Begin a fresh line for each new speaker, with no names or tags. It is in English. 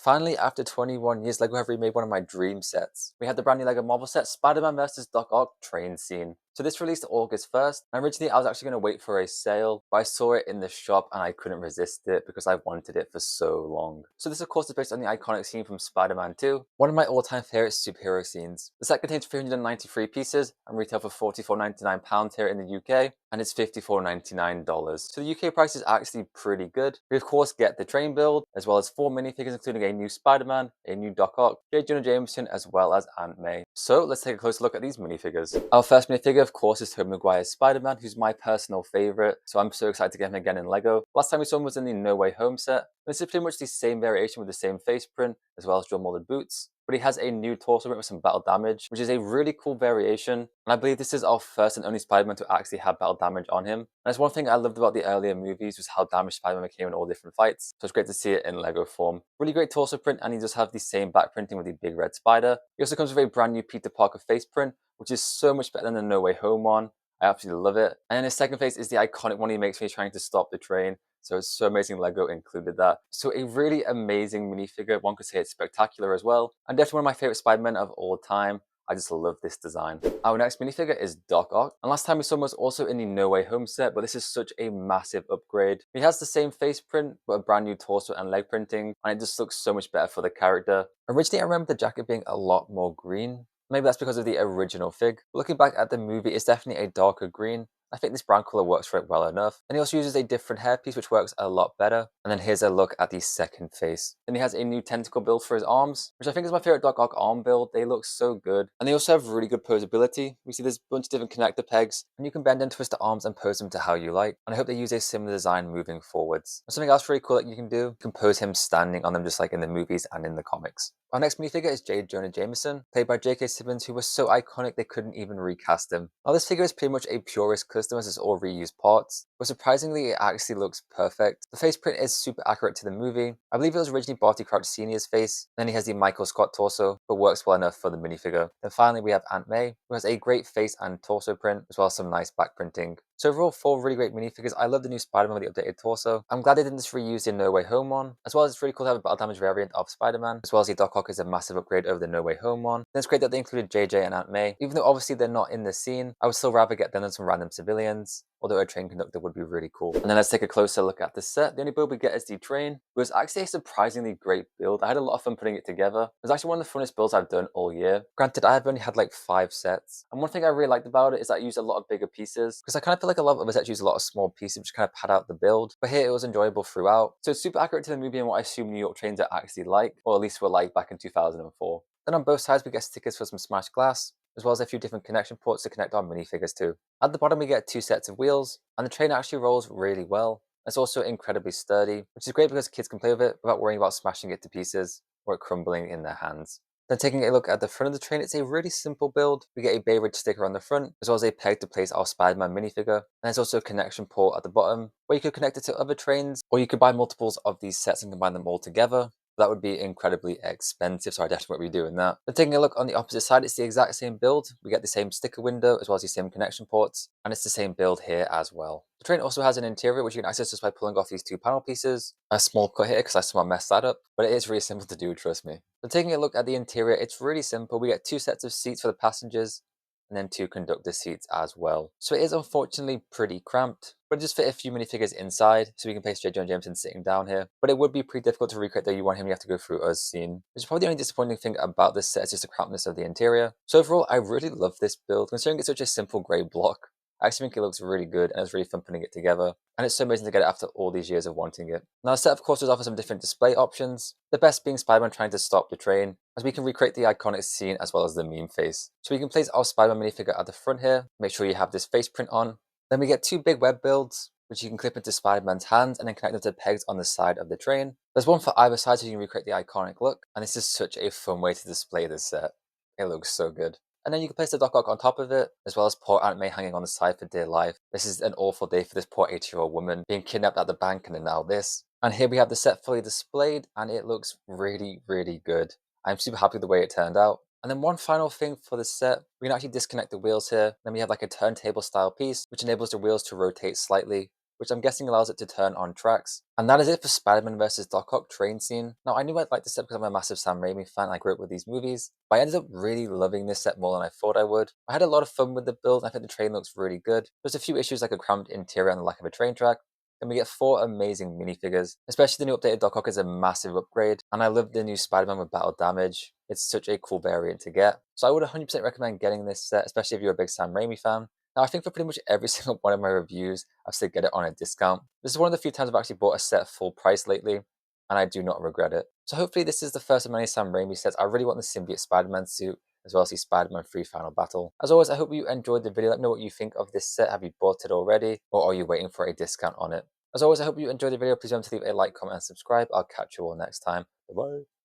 Finally, after 21 years, LEGO have remade one of my dream sets. We had the brand new LEGO Marvel set, Spider-Man vs. Doc Ock train scene. So this released August 1st, and originally I was actually going to wait for a sale, but I saw it in the shop and I couldn't resist it because I wanted it for so long. So this of course is based on the iconic scene from Spider-Man 2, one of my all-time favorite superhero scenes. The set contains 393 pieces and retail for £44.99 here in the UK, and it's $54.99. So the UK price is actually pretty good. We of course get the train build, as well as 4 minifigures including a new Spider-Man, a new Doc Ock, Jonah Jameson, as well as Aunt May. So let's take a closer look at these minifigures. Our first minifigure of course is Tobey Maguire's Spider-Man, who's my personal favourite, so I'm so excited to get him again in LEGO. Last time we saw him was in the No Way Home set, and this is pretty much the same variation with the same face print, as well as drum molded boots. But he has a new torso print with some battle damage, which is a really cool variation. And I believe this is our first and only Spider-Man to actually have battle damage on him. And that's one thing I loved about the earlier movies was how damaged Spider-Man became in all different fights. So it's great to see it in LEGO form. Really great torso print, and he does have the same back printing with the big red spider. He also comes with a brand new Peter Parker face print, which is so much better than the No Way Home one. I absolutely love it. And then his second face is the iconic one he makes when he's trying to stop the train. So it's so amazing LEGO included that. So a really amazing minifigure. One could say it's spectacular as well. And definitely one of my favorite Spider-Men of all time. I just love this design. Our next minifigure is Doc Ock. And last time we saw him was also in the No Way Home set, but this is such a massive upgrade. He has the same face print, but a brand new torso and leg printing. And it just looks so much better for the character. Originally, I remember the jacket being a lot more green. Maybe that's because of the original fig. But looking back at the movie, it's definitely a darker green. I think this brown colour works for it well enough. And he also uses a different hairpiece which works a lot better. And then here's a look at the second face. Then he has a new tentacle build for his arms, which I think is my favourite Doc Ock arm build. They look so good. And they also have really good posability. We see there's a bunch of different connector pegs, and you can bend and twist the arms and pose them to how you like. And I hope they use a similar design moving forwards. And something else really cool that you can do, you can pose him standing on them just like in the movies and in the comics. Our next minifigure is Jonah Jameson, played by J.K. Simmons, who was so iconic they couldn't even recast him. Now this figure is pretty much a purist custom as it's all reused parts, but surprisingly it actually looks perfect. The face print is super accurate to the movie. I believe it was originally Barty Crouch Sr.'s face, then he has the Michael Scott torso, but works well enough for the minifigure. Then finally we have Aunt May, who has a great face and torso print, as well as some nice back printing. So overall, 4 really great minifigures. I love the new Spider-Man with the updated torso. I'm glad they didn't just reuse the No Way Home one, as well as it's really cool to have a battle damage variant of Spider-Man, as well as the Doc Ock is a massive upgrade over the No Way Home one. Then it's great that they included JJ and Aunt May. Even though obviously they're not in the scene, I would still rather get them than some random civilians, although a train conductor would be really cool. And then let's take a closer look at the set. The only build we get is the train. It was actually a surprisingly great build. I had a lot of fun putting it together. It was actually one of the funnest builds I've done all year. Granted, I have only had like 5 sets. And one thing I really liked about it is that I used a lot of bigger pieces, because I kind of feel like a lot of other sets use a lot of small pieces which kind of pad out the build. But here it was enjoyable throughout. So it's super accurate to the movie and what I assume New York trains are actually like, or at least were like back in 2004. Then on both sides we get stickers for some smashed glass, as well as a few different connection ports to connect our minifigures to. At the bottom we get 2 sets of wheels, and the train actually rolls really well. It's also incredibly sturdy, which is great because kids can play with it without worrying about smashing it to pieces or it crumbling in their hands. Then taking a look at the front of the train, it's a really simple build. We get a Bay Ridge sticker on the front, as well as a peg to place our Spider-Man minifigure. And there's also a connection port at the bottom, where you could connect it to other trains, or you could buy multiples of these sets and combine them all together. That would be incredibly expensive, so I definitely won't be doing that. Then taking a look on the opposite side, it's the exact same build. We get the same sticker window, as well as the same connection ports, and it's the same build here as well. The train also has an interior, which you can access just by pulling off these 2 panel pieces. A small cut here, because I somehow messed that up, but it is really simple to do, trust me. Then taking a look at the interior, it's really simple. We get 2 sets of seats for the passengers, and then 2 conductor seats as well. So it is unfortunately pretty cramped, but it just fit a few minifigures inside, so we can place J. Jonah Jameson sitting down here. But it would be pretty difficult to recreate though. You want him, you have to go through us scene. Which is probably the only disappointing thing about this set, is just the crampedness of the interior. So overall, I really love this build, considering it's such a simple grey block. I actually think it looks really good, and it's really fun putting it together. And it's so amazing to get it after all these years of wanting it. Now the set of course does offer some different display options, the best being Spider-Man trying to stop the train, as we can recreate the iconic scene as well as the meme face. So we can place our Spider-Man minifigure at the front here, make sure you have this face print on. Then we get 2 big web builds, which you can clip into Spider-Man's hands and then connect them to pegs on the side of the train. There's one for either side so you can recreate the iconic look, and this is such a fun way to display this set. It looks so good. And then you can place the Doc Ock on top of it, as well as poor Aunt May hanging on the side for dear life. This is an awful day for this poor 8-year-old woman being kidnapped at the bank, and then now this. And here we have the set fully displayed, and it looks really, really good. I'm super happy with the way it turned out. And then one final thing for the set, we can actually disconnect the wheels here. Then we have like a turntable style piece, which enables the wheels to rotate slightly. which I'm guessing allows it to turn on tracks. And that is it for Spider-Man vs. Doc Ock train scene. Now, I knew I'd like this set because I'm a massive Sam Raimi fan, I grew up with these movies, but I ended up really loving this set more than I thought I would. I had a lot of fun with the build, and I think the train looks really good. There's a few issues like a cramped interior and the lack of a train track, and we get 4 amazing minifigures. Especially the new updated Doc Ock is a massive upgrade, and I love the new Spider-Man with battle damage. It's such a cool variant to get. So I would 100% recommend getting this set, especially if you're a big Sam Raimi fan. Now, I think for pretty much every single one of my reviews, I've said get it on a discount. This is one of the few times I've actually bought a set full price lately, and I do not regret it. So hopefully this is the first of many Sam Raimi sets. I really want the symbiote Spider-Man suit, as well as the Spider-Man 3 Final Battle. As always, I hope you enjoyed the video. Let me know what you think of this set. Have you bought it already, or are you waiting for a discount on it? As always, I hope you enjoyed the video. Please remember to leave a like, comment, and subscribe. I'll catch you all next time. Bye-bye.